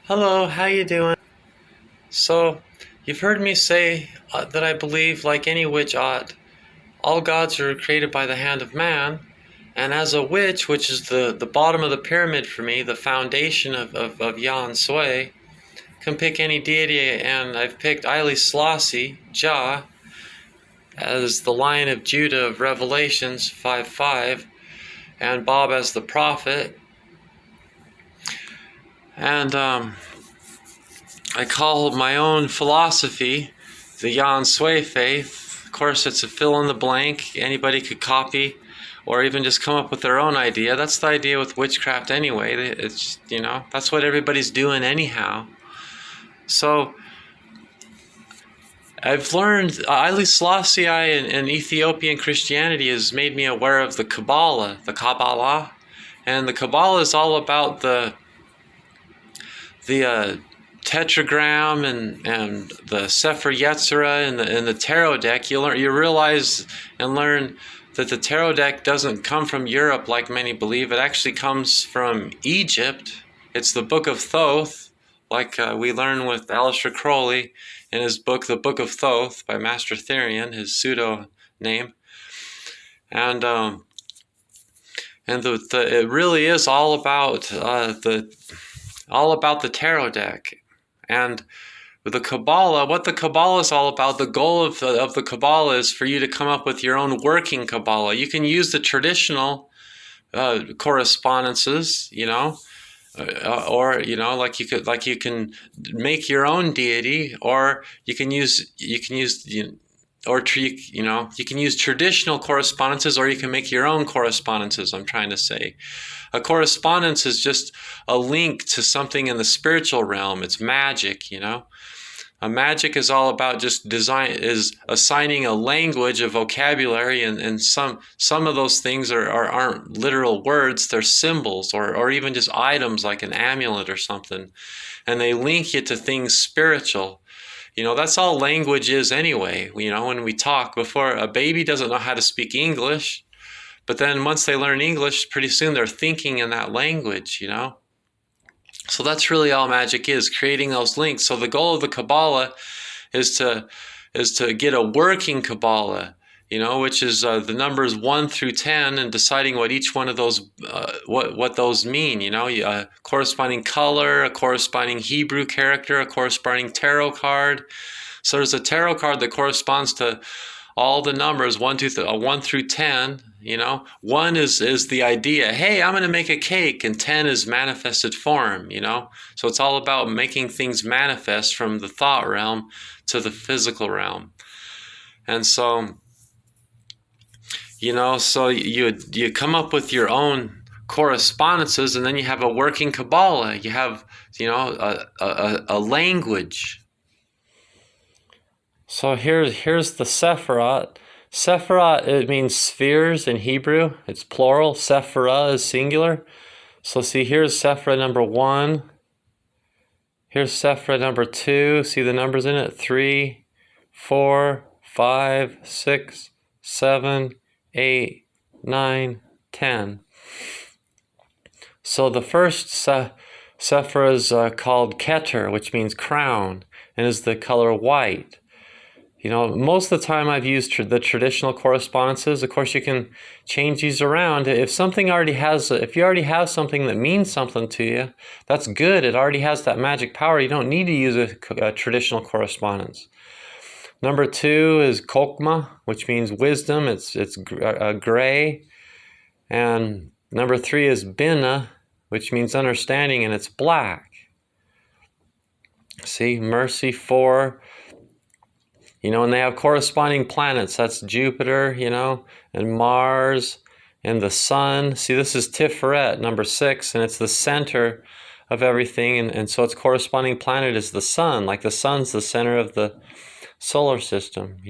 Hello, how you doing? So, you've heard me say that I believe, like any witch ought, all gods are created by the hand of man, and as a witch, which is the bottom of the pyramid for me, the foundation of Yan Sui, can pick any deity, and I've picked Haile Selassie, Jah, as the Lion of Judah of Revelations 5:5, and Bob as the prophet, and I call my own philosophy the Yan Sui faith. Of course, it's a fill in the blank. Anybody could copy or even just come up with their own idea. That's the idea with witchcraft anyway. It's, that's what everybody's doing anyhow. So I've learned, Haile Selassie and Ethiopian Christianity has made me aware of the Kabbalah. And the Kabbalah is all about the tetragram and the Sefer Yetzirah and the tarot deck. You realize and learn that the tarot deck doesn't come from Europe like many believe. It actually comes from Egypt. It's the Book of Thoth, like we learn with Aleister Crowley in his book, The Book of Thoth by Master Therian, his pseudo name. And it really is all about the tarot deck. And the Kabbalah, what the Kabbalah is all about, the goal of the Kabbalah is for you to come up with your own working Kabbalah. You can use the traditional correspondences, or you can make your own deity, or you can use traditional correspondences, or you can make your own correspondences. I'm trying to say, a correspondence is just a link to something in the spiritual realm. It's magic, A magic is all about just is assigning a language, a vocabulary, and some of those things aren't literal words, they're symbols or even just items like an amulet or something. And they link you to things spiritual. That's all language is anyway. When we talk, before a baby doesn't know how to speak English, but then once they learn English, pretty soon they're thinking in that language, So that's really all magic is, creating those links. So the goal of the Kabbalah is to get a working Kabbalah, which is the numbers 1 through 10, and deciding what each one of those, what those mean, a corresponding color, a corresponding Hebrew character, a corresponding tarot card. So there's a tarot card that corresponds to all the numbers 1 through 10. 1 is the idea. Hey, I'm going to make a cake, and 10 is manifested form. So it's all about making things manifest from the thought realm to the physical realm. And so, so you come up with your own correspondences, and then you have a working Kabbalah. You have, a language. So here's the Sephirot. Sephirot, it means spheres in Hebrew. It's plural. Sephirah is singular. So see, here's Sephirah number 1. Here's Sephirah number 2. See the numbers in it? 3, 4, 5, 6, 7, 8, 9, 10. So the first Sephirah is called Keter, which means crown, and is the color white. Most of the time I've used the traditional correspondences. Of course, you can change these around. If you already have something that means something to you, that's good. It already has that magic power. You don't need to use a traditional correspondence. Number 2 is Kokma, which means wisdom. It's gray. And number 3 is Bina, which means understanding, and it's black. See, mercy 4. And they have corresponding planets. That's Jupiter, and Mars, and the sun. See, this is Tiferet, number 6, and it's the center of everything. And so its corresponding planet is the sun, like the sun's the center of the solar system,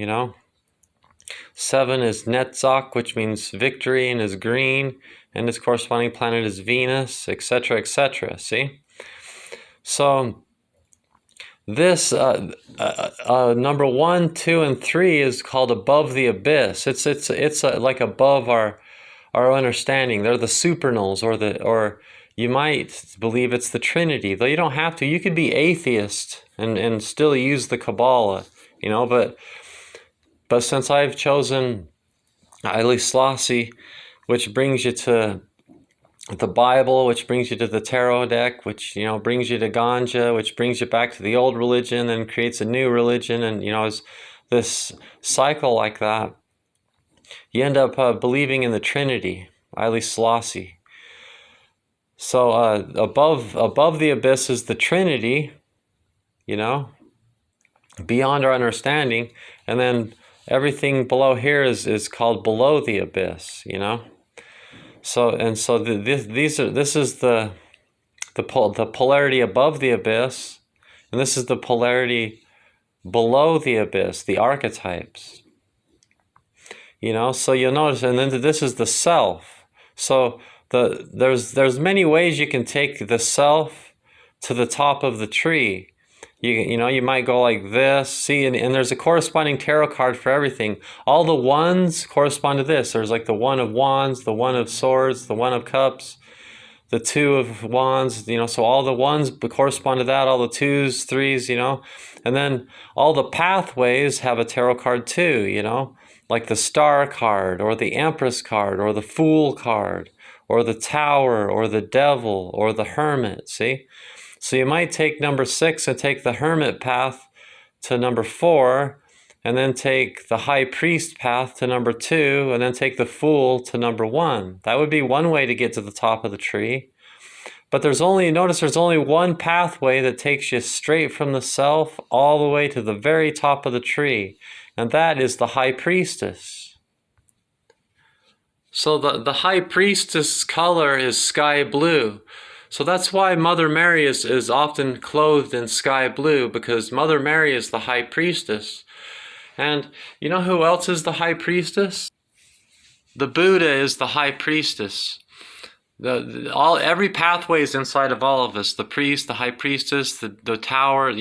7 is Netzach, which means victory, and is green, and its corresponding planet is Venus, etc., etc. See? So this number 1, 2, and 3 is called above the abyss. It's like above our understanding. They're the supernals, or you might believe it's the Trinity, though you don't have to. You could be atheist and still use the Kabbalah, but since I've chosen Haile Selassie, which brings you to the Bible, which brings you to the tarot deck, which brings you to ganja, which brings you back to the old religion and creates a new religion, and is this cycle like that. You end up believing in the Trinity, Haile Selassie. So above the abyss is the Trinity, beyond our understanding, and then everything below here is called below the abyss, So this is the polarity above the abyss, and this is the polarity below the abyss, the archetypes. So you'll notice, and then this is the self. So there's many ways you can take the self to the top of the tree. You might go like this, see, and there's a corresponding tarot card for everything. All the ones correspond to this. There's like the one of wands, the one of swords, the one of cups, the two of wands, so all the ones correspond to that, all the twos, threes, and then all the pathways have a tarot card too, like the star card or the empress card or the fool card or the tower or the devil or the hermit, see? So you might take number 6 and take the hermit path to number 4, and then take the high priest path to number 2, and then take the fool to number 1. That would be one way to get to the top of the tree. But notice there's only one pathway that takes you straight from the self all the way to the very top of the tree, and that is the high priestess. So the high priestess color is sky blue. So that's why Mother Mary is often clothed in sky blue, because Mother Mary is the high priestess. And you know who else is the high priestess? The Buddha is the high priestess. Every pathway is inside of all of us. The priest, the high priestess, the tower.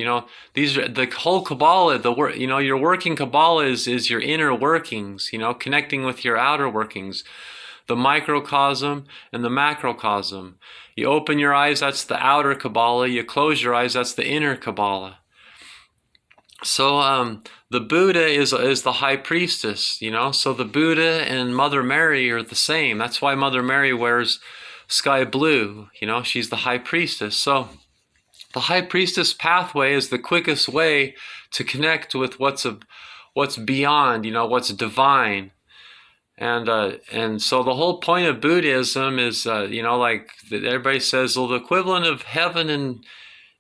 These are the whole Kabbalah. Your working Kabbalah is your inner workings. Connecting with your outer workings, the microcosm and the macrocosm. You open your eyes, that's the outer Kabbalah. You close your eyes, that's the inner Kabbalah. So the Buddha is the high priestess. So the Buddha and Mother Mary are the same. That's why Mother Mary wears sky blue. She's the high priestess. So the high priestess pathway is the quickest way to connect with what's beyond, what's divine. And so the whole point of Buddhism is, like everybody says, well, the equivalent of heaven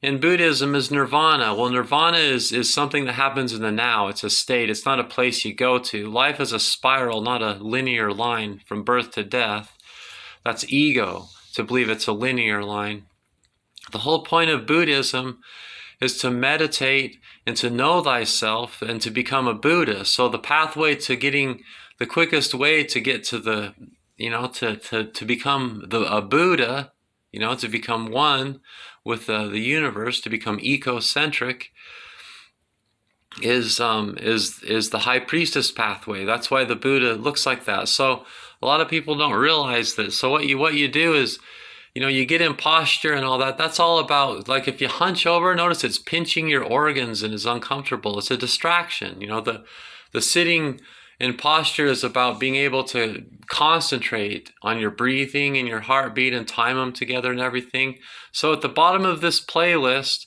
in Buddhism is nirvana. Well, nirvana is something that happens in the now. It's a state. It's not a place you go to. Life is a spiral, not a linear line from birth to death. That's ego, to believe it's a linear line. The whole point of Buddhism is to meditate and to know thyself and to become a Buddha. So the pathway to getting, the quickest way to get to the, to become a Buddha, to become one with the universe, to become ecocentric, is the high priestess pathway. That's why the Buddha looks like that. So a lot of people don't realize that. So what you do is, you get in posture and all that. That's all about, like, if you hunch over, notice it's pinching your organs and is uncomfortable. It's a distraction. The sitting in posture is about being able to concentrate on your breathing and your heartbeat and time them together and everything. So at the bottom of this playlist,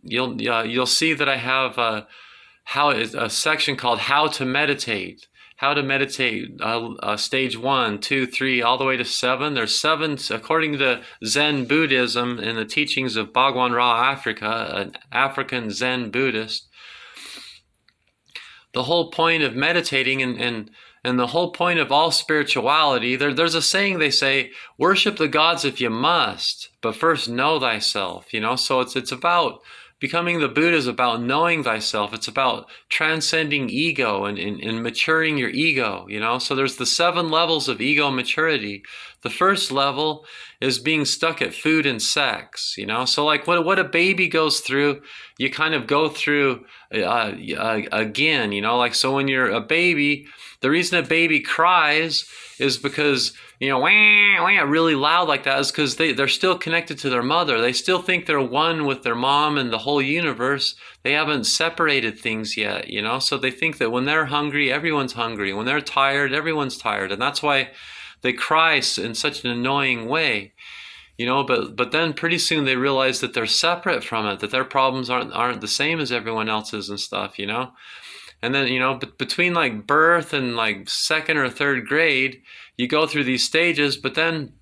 you'll see that I have a section called How to Meditate. How to meditate, stage 1, 2, 3, all the way to 7. There's 7, according to Zen Buddhism and the teachings of Bhagwan Ra Africa, an African Zen Buddhist. The whole point of meditating and the whole point of all spirituality, there's a saying they say, worship the gods if you must, but first know thyself, So it's about becoming the Buddha is about knowing thyself. It's about transcending ego and maturing your ego, So there's the 7 levels of ego maturity. The first level is being stuck at food and sex, So like what a baby goes through, you kind of go through again, Like, so when you're a baby, the reason a baby cries is because, wah, wah, really loud like that is because they're still connected to their mother. They still think they're one with their mom and the whole universe. They haven't separated things yet, so they think that when they're hungry, everyone's hungry. When they're tired, everyone's tired. And that's why they cry in such an annoying way. But then pretty soon they realize that they're separate from it, that their problems aren't the same as everyone else's and stuff, And then, between like birth and like second or third grade, you go through these stages, but then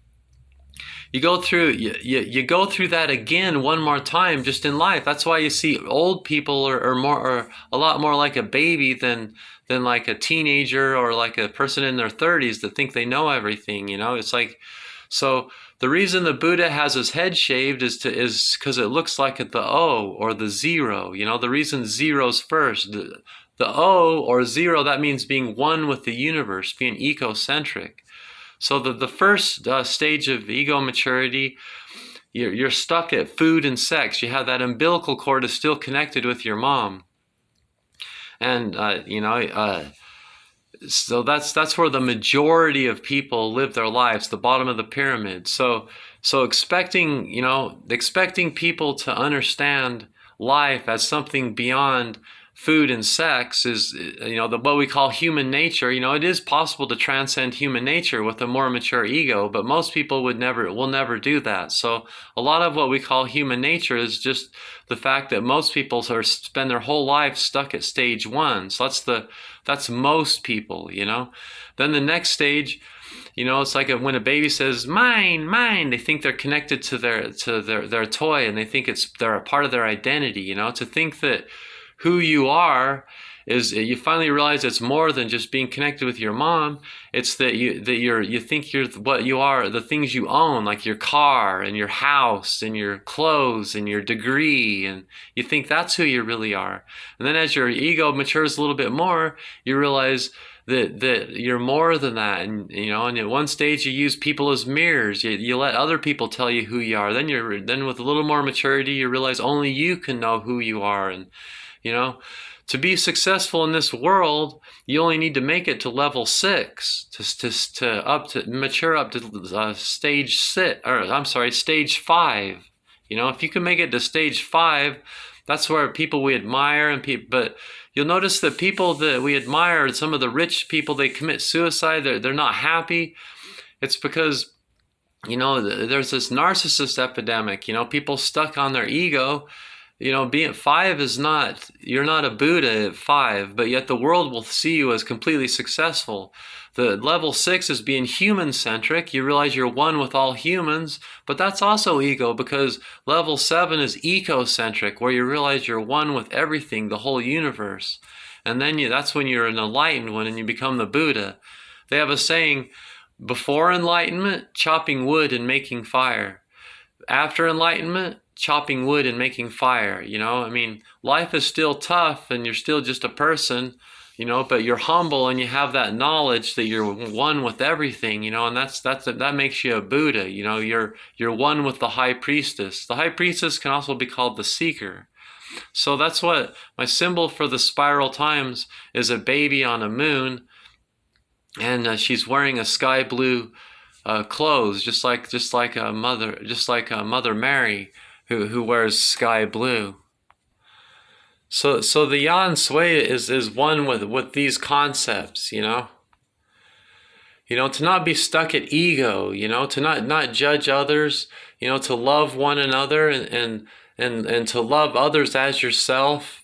you go through that again one more time just in life. That's why you see old people are a lot more like a baby than like a teenager or like a person in their 30s that think they know everything, It's like, so the reason the Buddha has his head shaved is because it looks like the O or the zero. The reason zero's first. The O or zero, that means being one with the universe, being egocentric. So the first stage of ego maturity, you're stuck at food and sex. You have that umbilical cord is still connected with your mom. And, so that's where the majority of people live their lives, the bottom of the pyramid. So expecting people to understand life as something beyond food and sex is, what we call human nature. It is possible to transcend human nature with a more mature ego, but most people will never do that. So a lot of what we call human nature is just the fact that most people spend their whole life stuck at stage one. So that's most people, Then the next stage, it's like when a baby says mine, mine, they think they're connected to their toy, and they think they're a part of their identity. To think that who you are is, you finally realize it's more than just being connected with your mom. It's that you think you're what you are, the things you own, like your car and your house and your clothes and your degree, and you think that's who you really are. And then as your ego matures a little bit more, you realize that you're more than that. And and at one stage you use people as mirrors. You let other people tell you who you are. Then with a little more maturity, you realize only you can know who you are. And to be successful in this world, you only need to make it to level 6 to mature up to stage 5. If you can make it to stage 5, that's where people we admire but you'll notice that people that we admire, some of the rich people, they commit suicide. They're not happy. It's because there's this narcissist epidemic. People stuck on their ego. Being at 5 is not, you're not a Buddha at 5, but yet the world will see you as completely successful. The level 6 is being human-centric. You realize you're one with all humans, but that's also ego, because level 7 is ecocentric, where you realize you're one with everything, the whole universe. And then that's when you're an enlightened one and you become the Buddha. They have a saying, before enlightenment, chopping wood and making fire. After enlightenment, chopping wood and making fire. Life is still tough and you're still just a person, but you're humble and you have that knowledge that you're one with everything, and that makes you a Buddha. You're one with the high priestess. The high priestess can also be called the seeker. So that's what my symbol for the spiral times is, a baby on a moon, and she's wearing a sky blue clothes, just like Mother Mary, who wears sky blue. So the Yan Sui is one with these concepts, to not be stuck at ego, to not judge others, to love one another and to love others as yourself,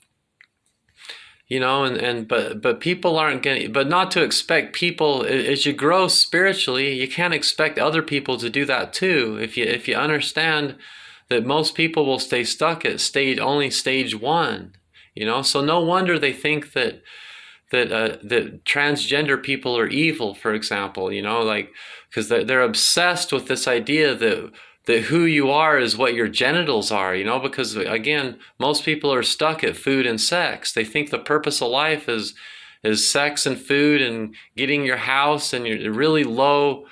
but people aren't getting, but not to expect people, as you grow spiritually, you can't expect other people to do that too. If you understand that most people will stay stuck at only stage 1, so no wonder they think that transgender people are evil, for example, because they're obsessed with this idea that who you are is what your genitals are, because again, most people are stuck at food and sex. They think the purpose of life is sex and food and getting your house and your really low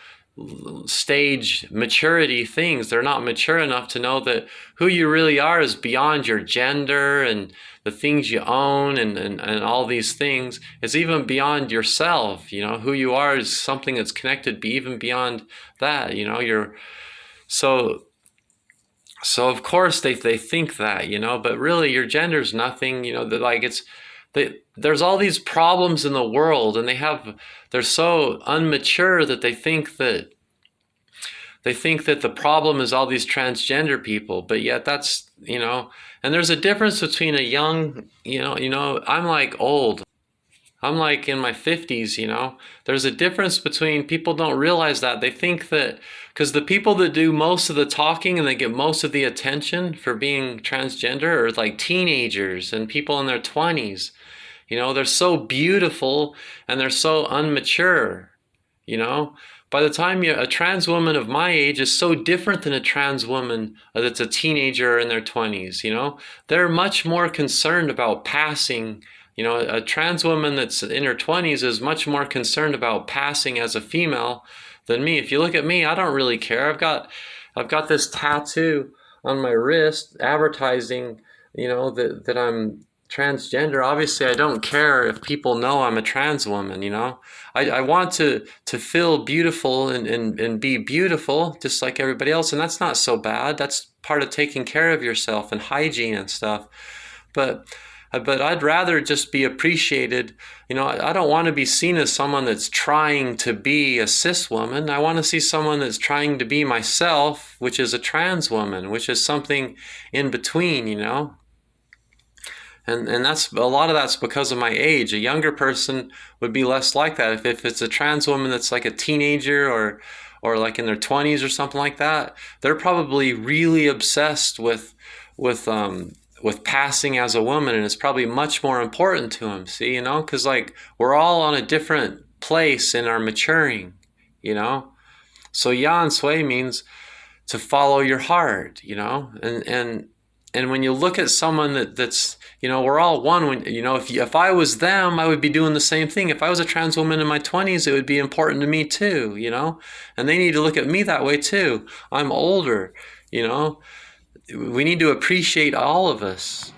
stage maturity things. They're not mature enough to know that who you really are is beyond your gender and the things you own and all these things. It's even beyond yourself. Who you are is something that's connected even beyond that. You're so of course they think that, but really your gender's nothing. That like there's all these problems in the world, and they're so unmature that they think that the problem is all these transgender people. But yet that's, and there's a difference between a young, I'm like old. I'm like in my 50s. There's a difference between, people don't realize that. They think that because the people that do most of the talking and they get most of the attention for being transgender are like teenagers and people in their 20s. They're so beautiful and they're so unmature. By the time a trans woman of my age is so different than a trans woman that's a teenager in their 20s. They're much more concerned about passing. A trans woman that's in her 20s is much more concerned about passing as a female than me. If you look at me, I don't really care. I've got this tattoo on my wrist advertising, that I'm transgender. Obviously, I don't care if people know I'm a trans woman. I want to feel beautiful and be beautiful just like everybody else, and that's not so bad. That's part of taking care of yourself and hygiene and stuff. But I'd rather just be appreciated. I don't want to be seen as someone that's trying to be a cis woman. I want to see someone that's trying to be myself, which is a trans woman, which is something in between, And that's a lot of that's because of my age. A younger person would be less like that. If it's a trans woman that's like a teenager or like in their 20s or something like that, they're probably really obsessed with passing as a woman, and it's probably much more important to them. See, because like we're all on a different place in our maturing, So yan sui means to follow your heart, and when you look at someone that's, we're all one. When if I was them, I would be doing the same thing. If I was a trans woman in my 20s, it would be important to me too, and they need to look at me that way too. I'm older, we need to appreciate all of us.